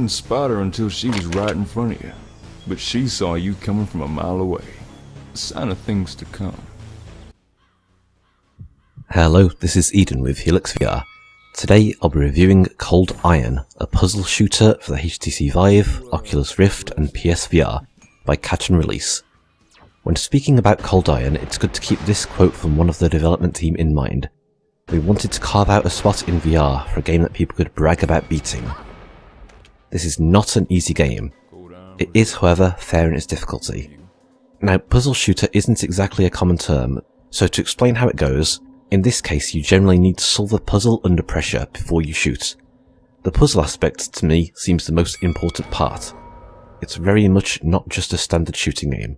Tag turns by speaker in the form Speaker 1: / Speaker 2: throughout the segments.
Speaker 1: couldn't spot her until she was right in front of you, but she saw you coming from a mile away. A sign of things to come.
Speaker 2: Hello, this is Eden with Helixx VR. Today I'll be reviewing Cold Iron, a puzzle shooter for the HTC Vive, Oculus Rift and PSVR by Catch and Release. When speaking about Cold Iron, it's good to keep this quote from one of the development team in mind. We wanted to carve out a spot in VR for a game that people could brag about beating. This is not an easy game. It is, however, fair in its difficulty. Now, puzzle shooter isn't exactly a common term, so to explain how it goes, in this case you generally need to solve a puzzle under pressure before you shoot. The puzzle aspect, to me, seems the most important part. It's very much not just a standard shooting game.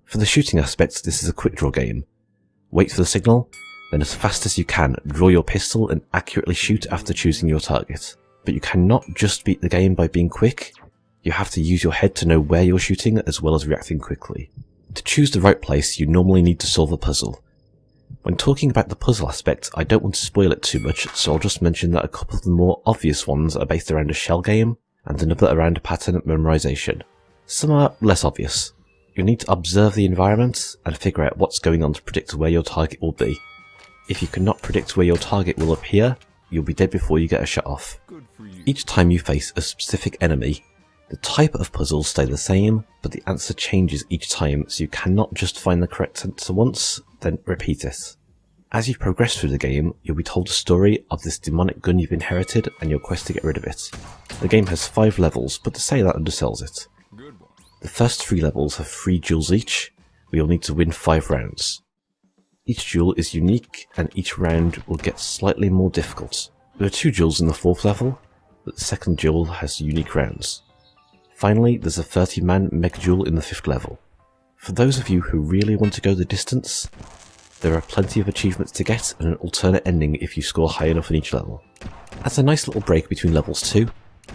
Speaker 2: For the shooting aspect, this is a quick draw game. Wait for the signal, then as fast as you can, draw your pistol and accurately shoot after choosing your target. But you cannot just beat the game by being quick, you have to use your head to know where you're shooting as well as reacting quickly. To choose the right place, you normally need to solve a puzzle. When talking about the puzzle aspect, I don't want to spoil it too much, so I'll just mention that a couple of the more obvious ones are based around a shell game, and another around a pattern memorization. Some are less obvious. You'll need to observe the environment and figure out what's going on to predict where your target will be. If you cannot predict where your target will appear, you'll be dead before you get a shot off. Each time you face a specific enemy, the type of puzzles stay the same, but the answer changes each time, so you cannot just find the correct answer once, then repeat it. As you progress through the game, you'll be told a story of this demonic gun you've inherited and your quest to get rid of it. The game has 5 levels, but to say that undersells it. The first 3 levels have 3 duels each, where you'll need to win 5 rounds. Each duel is unique, and each round will get slightly more difficult. There are 2 duels in the 4th level, but the second duel has unique rounds. Finally, there's a 30-man mega duel in the 5th level. For those of you who really want to go the distance, there are plenty of achievements to get and an alternate ending if you score high enough in each level. As a nice little break between levels too,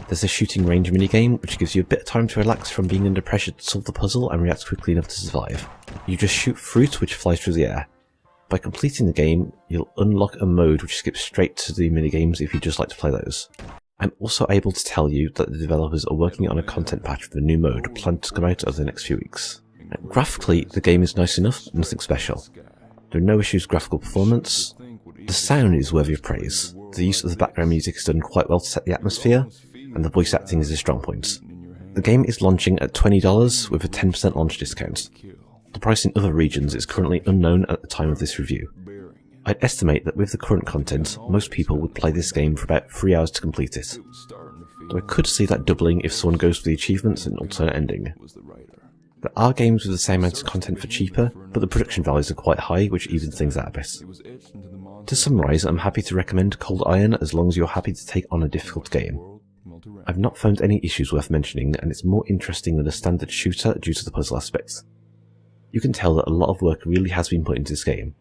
Speaker 2: there's a shooting range minigame which gives you a bit of time to relax from being under pressure to solve the puzzle and react quickly enough to survive. You just shoot fruit which flies through the air. By completing the game, you'll unlock a mode which skips straight to the minigames if you'd just like to play those. I'm also able to tell you that the developers are working on a content patch for the new mode planned to come out over the next few weeks. Now, graphically, the game is nice enough, nothing special. There are no issues with graphical performance. The sound is worthy of praise. The use of the background music is done quite well to set the atmosphere, and the voice acting is a strong point. The game is launching at $20 with a 10% launch discount. The price in other regions is currently unknown at the time of this review. I'd estimate that with the current content, most people would play this game for about 3 hours to complete it. Though I could see that doubling if someone goes for the achievements and alternate ending. There are games with the same amount of content for cheaper, but the production values are quite high, which evens things out a bit. To summarise, I'm happy to recommend Cold Iron as long as you're happy to take on a difficult game. I've not found any issues worth mentioning, and it's more interesting than a standard shooter due to the puzzle aspects. You can tell that a lot of work really has been put into this game.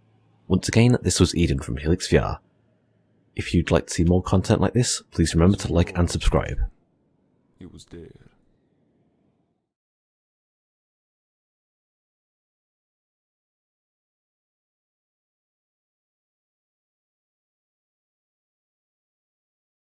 Speaker 2: Once again, this was Eden from Helixx VR. If you'd like to see more content like this, please remember to like and subscribe.
Speaker 3: It was dead.